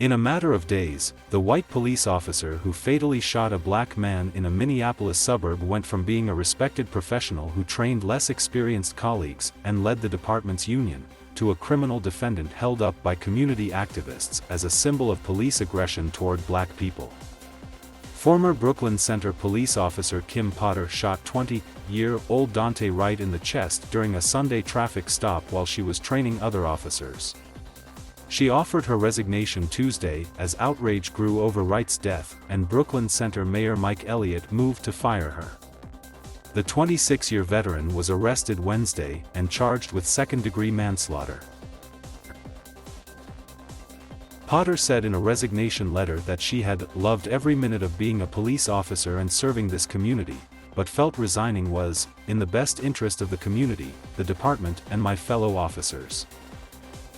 In a matter of days, the white police officer who fatally shot a black man in a Minneapolis suburb went from being a respected professional who trained less experienced colleagues and led the department's union, to a criminal defendant held up by community activists as a symbol of police aggression toward black people. Former Brooklyn Center police officer Kim Potter shot 20-year-old Daunte Wright in the chest during a Sunday traffic stop while she was training other officers. She offered her resignation Tuesday as outrage grew over Wright's death, and Brooklyn Center Mayor Mike Elliott moved to fire her. The 26-year veteran was arrested Wednesday and charged with second-degree manslaughter. Potter said in a resignation letter that she had loved every minute of being a police officer and serving this community, but felt resigning was, in the best interest of the community, the department, and my fellow officers.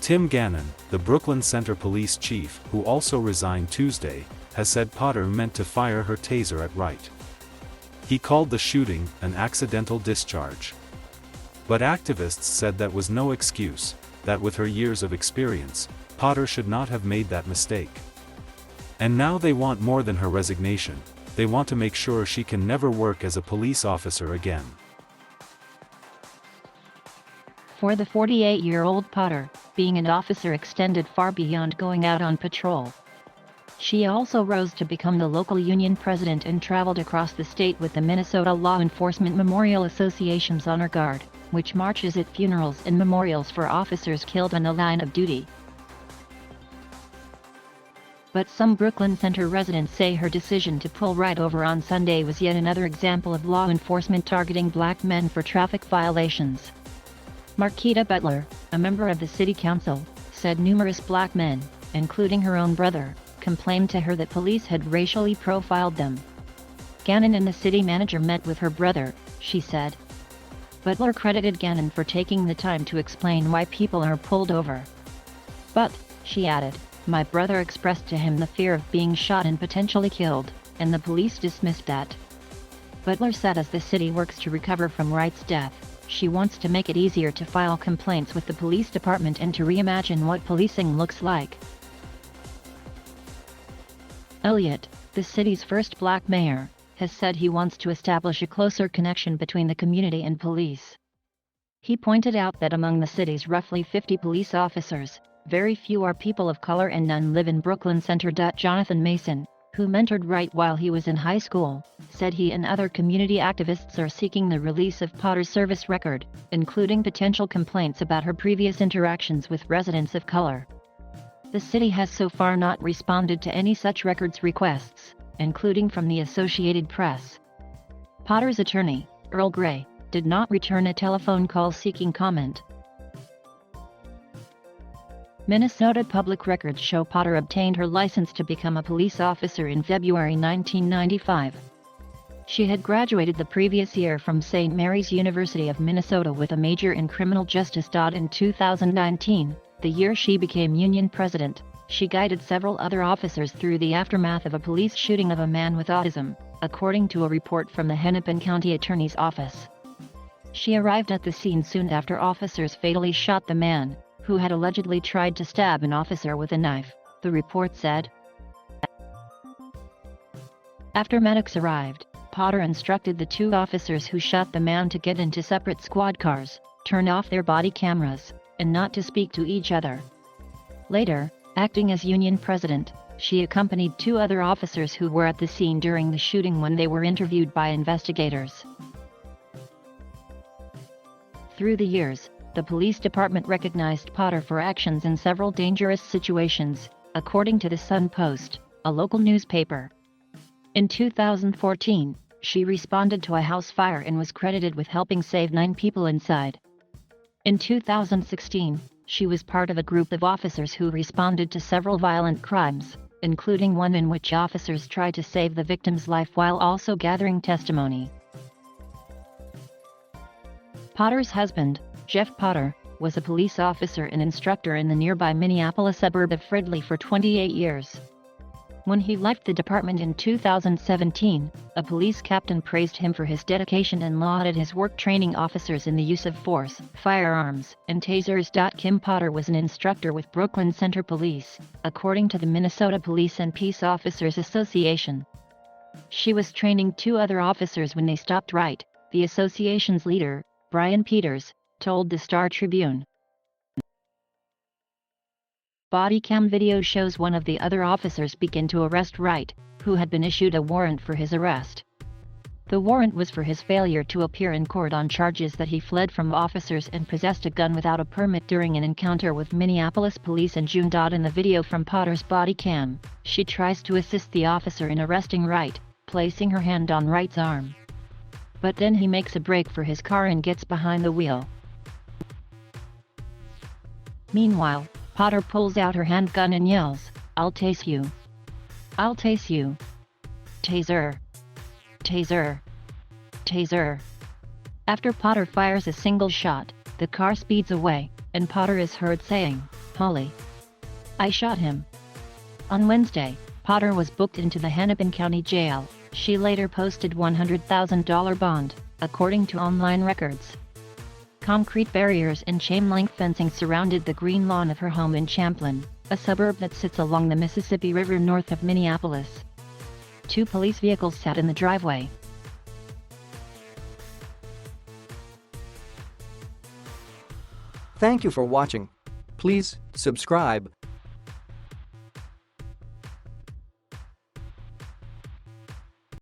Tim Gannon, the Brooklyn Center police chief, who also resigned Tuesday, has said Potter meant to fire her taser at Wright. He called the shooting an accidental discharge. But activists said that was no excuse, that with her years of experience, Potter should not have made that mistake. And now they want more than her resignation, they want to make sure she can never work as a police officer again. For the 48-year-old Potter, being an officer extended far beyond going out on patrol. She also rose to become the local union president and traveled across the state with the Minnesota Law Enforcement Memorial Association's Honor Guard, which marches at funerals and memorials for officers killed on the line of duty. But some Brooklyn Center residents say her decision to pull Wright over on Sunday was yet another example of law enforcement targeting black men for traffic violations. Marquita Butler, a member of the city council, said numerous black men, including her own brother, complained to her that police had racially profiled them. Gannon and the city manager met with her brother, she said. Butler credited Gannon for taking the time to explain why people are pulled over. But, she added, my brother expressed to him the fear of being shot and potentially killed, and the police dismissed that. Butler said as the city works to recover from Wright's death, she wants to make it easier to file complaints with the police department and to reimagine what policing looks like. Elliott, the city's first black mayor, has said he wants to establish a closer connection between the community and police. He pointed out that among the city's roughly 50 police officers, very few are people of color and none live in Brooklyn Center. Jonathan Mason, who mentored Wright while he was in high school, said he and other community activists are seeking the release of Potter's service record, including potential complaints about her previous interactions with residents of color. The city has so far not responded to any such records requests, including from the Associated Press. Potter's attorney, Earl Gray, did not return a telephone call seeking comment. Minnesota public records show Potter obtained her license to become a police officer in February 1995. She had graduated the previous year from St. Mary's University of Minnesota with a major in criminal justice. In 2019, the year she became union president, she guided several other officers through the aftermath of a police shooting of a man with autism, according to a report from the Hennepin County Attorney's Office. She arrived at the scene soon after officers fatally shot the man, who had allegedly tried to stab an officer with a knife, the report said. After medics arrived, Potter instructed the two officers who shot the man to get into separate squad cars, turn off their body cameras, and not to speak to each other. Later, acting as union president, she accompanied two other officers who were at the scene during the shooting when they were interviewed by investigators. Through the years, the police department recognized Potter for actions in several dangerous situations, according to the Sun Post, a local newspaper. In 2014, she responded to a house fire and was credited with helping save 9 people inside. In 2016, she was part of a group of officers who responded to several violent crimes, including one in which officers tried to save the victim's life while also gathering testimony. Potter's husband, Jeff Potter, was a police officer and instructor in the nearby Minneapolis suburb of Fridley for 28 years. When he left the department in 2017, a police captain praised him for his dedication and lauded his work training officers in the use of force, firearms, and tasers. Kim Potter was an instructor with Brooklyn Center Police, according to the Minnesota Police and Peace Officers Association. She was training 2 other officers when they stopped Wright, the association's leader, Brian Peters, told the Star Tribune. Body cam video shows one of the other officers begin to arrest Wright, who had been issued a warrant for his arrest. The warrant was for his failure to appear in court on charges that he fled from officers and possessed a gun without a permit during an encounter with Minneapolis police in June. In the video from Potter's body cam, she tries to assist the officer in arresting Wright, placing her hand on Wright's arm. But then he makes a break for his car and gets behind the wheel. Meanwhile, Potter pulls out her handgun and yells, "I'll tase you. I'll tase you. Taser. Taser. Taser." After Potter fires a single shot, the car speeds away, and Potter is heard saying, "Holly, I shot him." On Wednesday, Potter was booked into the Hennepin County Jail. She later posted $100,000 bond, according to online records. Concrete barriers and chain-link fencing surrounded the green lawn of her home in Champlin, a suburb that sits along the Mississippi River north of Minneapolis. 2 police vehicles sat in the driveway. Thank you for watching. Please subscribe